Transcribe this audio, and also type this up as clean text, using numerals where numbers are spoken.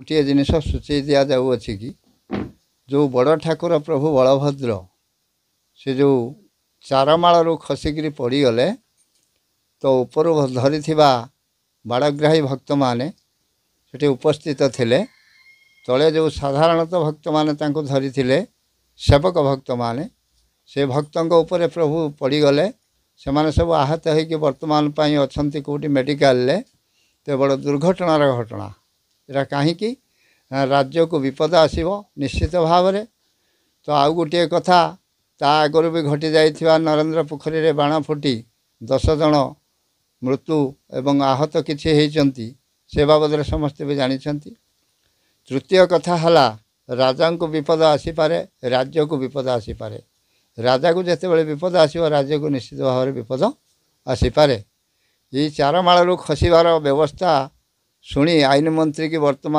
गोटे जिनिस सूचई दि जाऊँगी कि जो बड़ ठाकुर प्रभु बलभद्र से जो चारमालू खसिकी पड़गले तो ऊपर धरी बाड़ग्राही भक्त मैंने से उपस्थित थिले तले जो साधारणतः भक्त मैंने धरी सेवक भक्त मैंने से भक्तों उपर प्रभु पड़गले से मैंने सब आहत हो बर्तमान अच्छा कौटी मेडिकल तो बड़ दुर्घटनार घटना यहाँ कहीं राज्य को विपद आसव निश्चित भाव में। तो आउ गोटे कथा ता आगर भी घटी जाइथिबा नरेंद्र पोखरी रे बाण फुटी 10 जन मृत्यु एवं आहत किछि होइचंती से बाबद समस्ते भी जानिछंती। तृतीय कथा हला राजा को विपद आसीपारे राज्य को विपद आसीपारे राजा को जिते बड़े विपद आसो राज्य को निश्चित भाव में विपद आसीपारे। ये चारमालू खसिबार व्यवस्था शुणी आईन मंत्री की वर्तमान